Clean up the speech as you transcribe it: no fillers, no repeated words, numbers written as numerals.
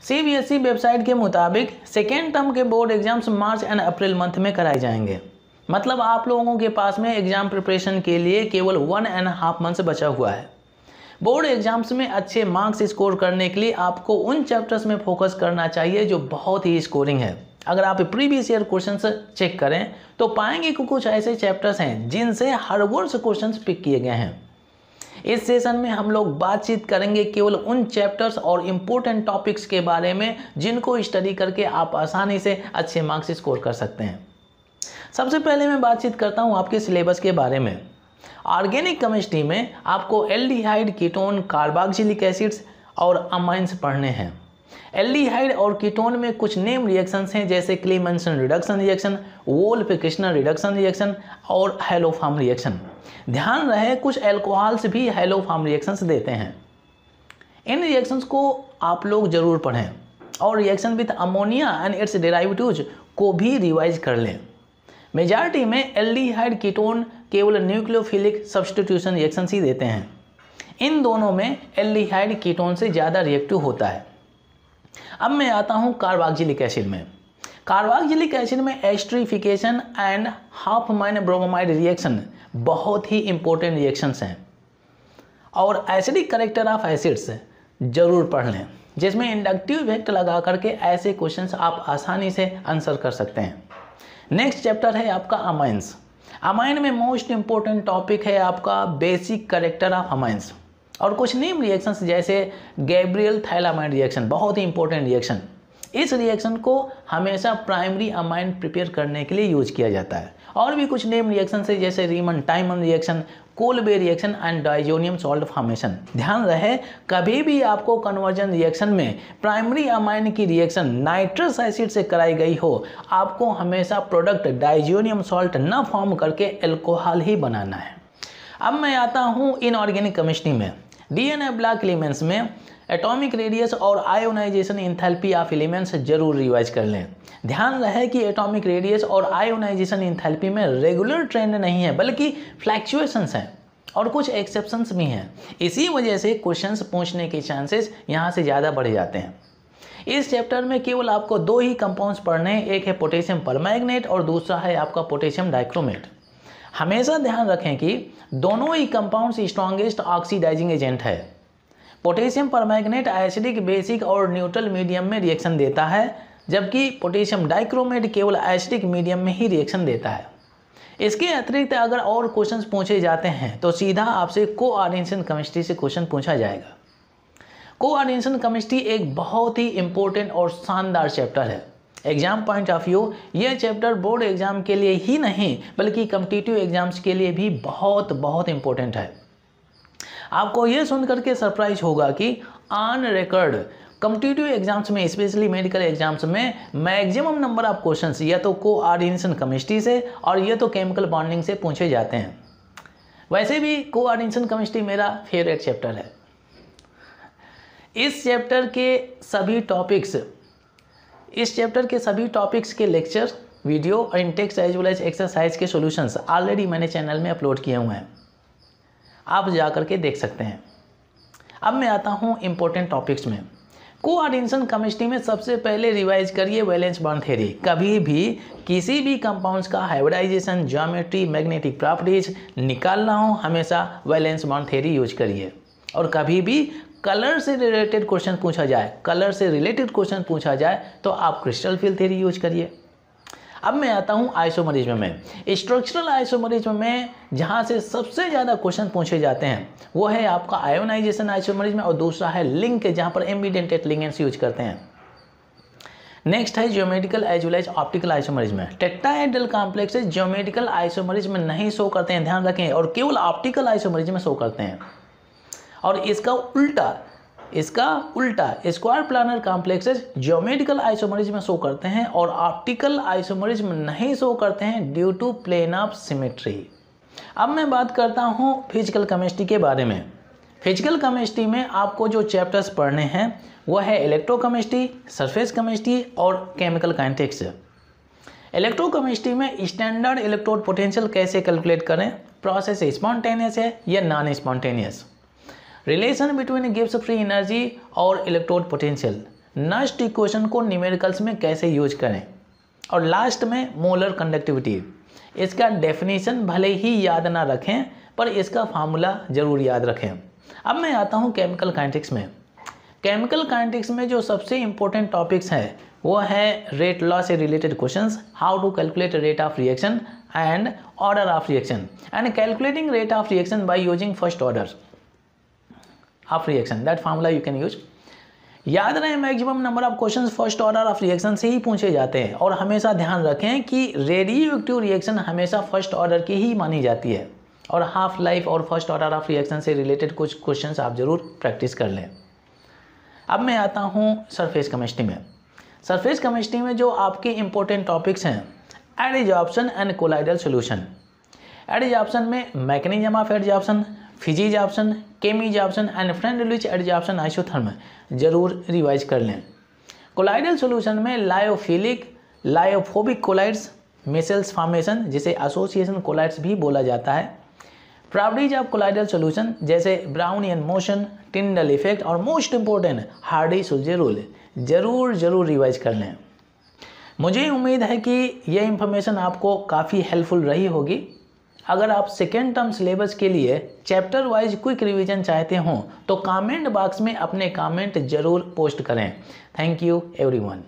CBSE website के मुताबिक second term के board exams March and April month में कराए जाएंगे। मतलब आप लोगों के पास में एग्जाम प्रिपरेशन के लिए केवल 1.5 मंथ्स बचा हुआ है। बोर्ड एग्जाम्स में अच्छे मार्क्स स्कोर करने के लिए आपको उन चैप्टर्स में फोकस करना चाहिए जो बहुत ही स्कोरिंग है। अगर आप प्रीवियस ईयर क्वेश्चंस चेक करें तो पाएंगे कि कुछ ऐसे चैप्टर्स हैं जिनसे हर वर्ष क्वेश्चंस पिक किए गए हैं। इस सेशन में हम लोग बातचीत करेंगे केवल उन चैप्टर्स और इम्पोर्टेंट टॉपिक्स के बारे में जिनको स्टडी करके आप आसानी से अच्छे मार्क्स स्कोर कर सकते हैं। सबसे पहले मैं बातचीत करता हूं आपके सिलेबस के बारे में। ऑर्गेनिक केमिस्ट्री में आपको एल्डिहाइड, कीटोन, कार्बोक्सिलिक एसिड्स और अमाइंस पढ़ने हैं। एल्डिहाइड और कीटोन में कुछ नेम रिएक्शंस हैं जैसे Clemmensen reduction reaction, Wolff Kishner reduction reaction और हेलोफॉर्म रिएक्शन। ध्यान रहे कुछ एल्कोहल्स भी हेलोफॉर्म रिएक्शंस देते हैं। इन रिएक्शंस को आप लोग जरूर पढ़ें और reaction with ammonia and it's derivatives को भी रिवाइज कर लें। मेजॉरिटी में एल्डिहाइड कीटोन केवल न्यूक्लियोफिलिक सब्स्टिट्यूशन रिएक्शन ही देते हैं। इन दोनों में एल्डिहाइड कीटोन से ज़्यादा रिएक्टिव होता है। अब मैं आता हूँ कार्बोक्सिलिक एसिड में। कार्बोक्सिलिक एसिड में esterification and half mine bromamide reaction बहुत ही इंपॉर्टेंट रिएक्शंस हैं और एसिडिक करेक्टर ऑफ एसिड्स जरूर पढ़ लें, जिसमें इंडक्टिव इफेक्ट लगा करके ऐसे क्वेश्चंस आप आसानी से आंसर कर सकते हैं। नेक्स्ट चैप्टर है आपका अमाइंस। अमाइन में मोस्ट इंपॉर्टेंट टॉपिक है आपका बेसिक करेक्टर ऑफ अमाइंस और कुछ नेम रिएक्शंस जैसे गैब्रियल थाइलामाइड रिएक्शन, बहुत ही इंपॉर्टेंट रिएक्शन। इस रिएक्शन को हमेशा प्राइमरी अमाइन प्रिपेयर करने के लिए यूज किया जाता है। और भी कुछ नेम रिएक्शन है जैसे Reimer Tiemann reaction, Kolbe reaction and diazonium salt formation. ध्यान रहे कभी भी आपको कन्वर्जन रिएक्शन में प्राइमरी अमाइन की रिएक्शन नाइट्रस एसिड से कराई गई हो, आपको हमेशा प्रोडक्ट डाइजोनियम सॉल्ट न फॉर्म करके एल्कोहल ही बनाना है। अब मैं आता हूँ इनऑर्गेनिक केमिस्ट्री में। डीएनए ब्लॉक एलिमेंट्स में एटॉमिक रेडियस और आयोनाइजेशन एंथैल्पी ऑफ एलिमेंट्स जरूर रिवाइज कर लें। ध्यान रहे कि एटॉमिक रेडियस और आयोनाइजेशन एंथैल्पी में रेगुलर ट्रेंड नहीं है बल्कि फ्लैक्चुएशंस हैं और कुछ एक्सेप्शंस भी हैं। इसी वजह से क्वेश्चंस पूछने के चांसेस यहाँ से ज़्यादा बढ़ जाते हैं। इस चैप्टर में केवल आपको 2 ही कंपाउंड्स पढ़ने हैं, एक है पोटेशियम परमैंगनेट और दूसरा है आपका पोटेशियम डाइक्रोमेट। हमेशा ध्यान रखें कि दोनों ही कंपाउंड्स स्ट्रॉन्गेस्ट ऑक्सीडाइजिंग एजेंट है। पोटेशियम परमैंगनेट एसिडिक, बेसिक और न्यूट्रल मीडियम में रिएक्शन देता है, जबकि पोटेशियम डाइक्रोमेट केवल एसिडिक मीडियम में ही रिएक्शन देता है। इसके अतिरिक्त अगर और क्वेश्चंस पूछे जाते हैं तो सीधा आपसे कोऑर्डिनेशन केमिस्ट्री से क्वेश्चन पूछा जाएगा। कोऑर्डिनेशन केमिस्ट्री एक बहुत ही इंपॉर्टेंट और शानदार चैप्टर है। एग्जाम पॉइंट ऑफ व्यू यह चैप्टर बोर्ड एग्जाम के लिए ही नहीं बल्कि कॉम्पिटिटिव एग्जाम्स के लिए भी बहुत इंपॉर्टेंट है। आपको यह सुन करके सरप्राइज होगा कि ऑन रिकॉर्ड कॉम्पिटिटिव एग्जाम्स में, स्पेशली मेडिकल एग्जाम्स में, मैक्सिमम नंबर ऑफ क्वेश्चंस या तो कोऑर्डिनेशन केमिस्ट्री से और या तो केमिकल बॉन्डिंग से पूछे जाते हैं। वैसे भी कोऑर्डिनेशन केमिस्ट्री मेरा फेवरेट चैप्टर है। इस चैप्टर के सभी टॉपिक्स के लेक्चर, वीडियो और in text as well as exercise के सॉल्यूशंस ऑलरेडी मैंने चैनल में अपलोड किए हुए हैं, आप जा करके देख सकते हैं। अब मैं आता हूँ इंपॉर्टेंट टॉपिक्स में। कोऑर्डिनेशन केमिस्ट्री में सबसे पहले रिवाइज करिए वैलेंस बॉन्ड थ्योरी। कभी भी किसी भी कंपाउंड्स का हाइब्रिडाइजेशन, ज्योमेट्री, मैग्नेटिक प्रॉपर्टीज निकालना हो हमेशा वैलेंस बॉन्ड थ्योरी यूज करिए। और कभी भी कलर से रिलेटेड क्वेश्चन पूछा जाए तो आप क्रिस्टल फील्ड थ्योरी यूज करिए। अब मैं आता हूं आइसोमरिज्म में। स्ट्रक्चरल आइसोमरिज्म में जहां से सबसे ज़्यादा क्वेश्चन पूछे जाते हैं वो है आपका आयोनाइजेशन आइसोमरिज्म और दूसरा है लिंक, जहां पर एम्बिडेंटेड लिगेंड्स यूज करते हैं। नेक्स्ट है geometrical as well as optical isomerism. Tetrahedral complexes geometrical isomerism नहीं शो करते हैं, ध्यान रखें, और केवल ऑप्टिकल आइसोमरिज्म शो करते हैं। और इसका उल्टा square planar complexes geometrical isomerism show करते हैं और ऑप्टिकल आइसोमरिज्म नहीं शो करते हैं due to plane of symmetry. अब मैं बात करता हूं फिजिकल केमिस्ट्री के बारे में। फिजिकल केमिस्ट्री में आपको जो चैप्टर्स पढ़ने हैं वो है इलेक्ट्रोकेमिस्ट्री, सरफेस केमिस्ट्री और केमिकल काइनेटिक्स। इलेक्ट्रोकेमिस्ट्री में स्टैंडर्ड इलेक्ट्रोड पोटेंशियल कैसे कैलकुलेट करें, प्रोसेस स्पॉन्टेनियस है या non spontaneous, relation between Gibbs free energy और इलेक्ट्रोड पोटेंशियल, नस्ट इक्वेशन को न्यूमेरिकल्स में कैसे यूज करें, और लास्ट में मोलर कंडक्टिविटी। इसका डेफिनेशन भले ही याद ना रखें पर इसका फार्मूला ज़रूर याद रखें। अब मैं आता हूँ केमिकल काइनेटिक्स में। केमिकल काइनेटिक्स में जो सबसे इंपॉर्टेंट टॉपिक्स हैं वो है रेट लॉ से related questions, how to calculate rate of reaction and order of reaction and calculating rate of reaction by using first order of reaction, that formula you can use. याद रहे maximum number of questions first order of reaction से ही पूछे जाते हैं, और हमेशा ध्यान रखें कि रेडियो एक्टिव रिएक्शन हमेशा फर्स्ट ऑर्डर की ही मानी जाती है, और हाफ लाइफ और फर्स्ट ऑर्डर ऑफ रिएक्शन से रिलेटेड कुछ क्वेश्चंस आप जरूर प्रैक्टिस कर लें। अब मैं आता हूँ सरफेस केमिस्ट्री में। सरफेस केमिस्ट्री में जो आपके इंपॉर्टेंट टॉपिक्स हैं, adsorption and colloidal solution. Adsorption में mechanism of adsorption, physisorption, chemisorption and Freundlich adsorption isotherm जरूर रिवाइज कर लें। कोलाइडल सॉल्यूशन में lyophilic, lyophobic collides, micelles formation जिसे एसोसिएशन कोलाइड्स भी बोला जाता है, प्रॉपर्टीज ऑफ कोलाइडल सॉल्यूशन जैसे ब्राउनियन मोशन, टिंडल इफेक्ट, और मोस्ट इंपॉर्टेंट हार्डी-सुलज़े रूल जरूर रिवाइज कर लें। मुझे उम्मीद है कि यह इंफॉर्मेशन आपको काफ़ी हेल्पफुल रही होगी। अगर आप सेकेंड टर्म सिलेबस के लिए चैप्टर वाइज क्विक रिवीजन चाहते हों तो कमेंट बॉक्स में अपने कमेंट जरूर पोस्ट करें। Thank you everyone.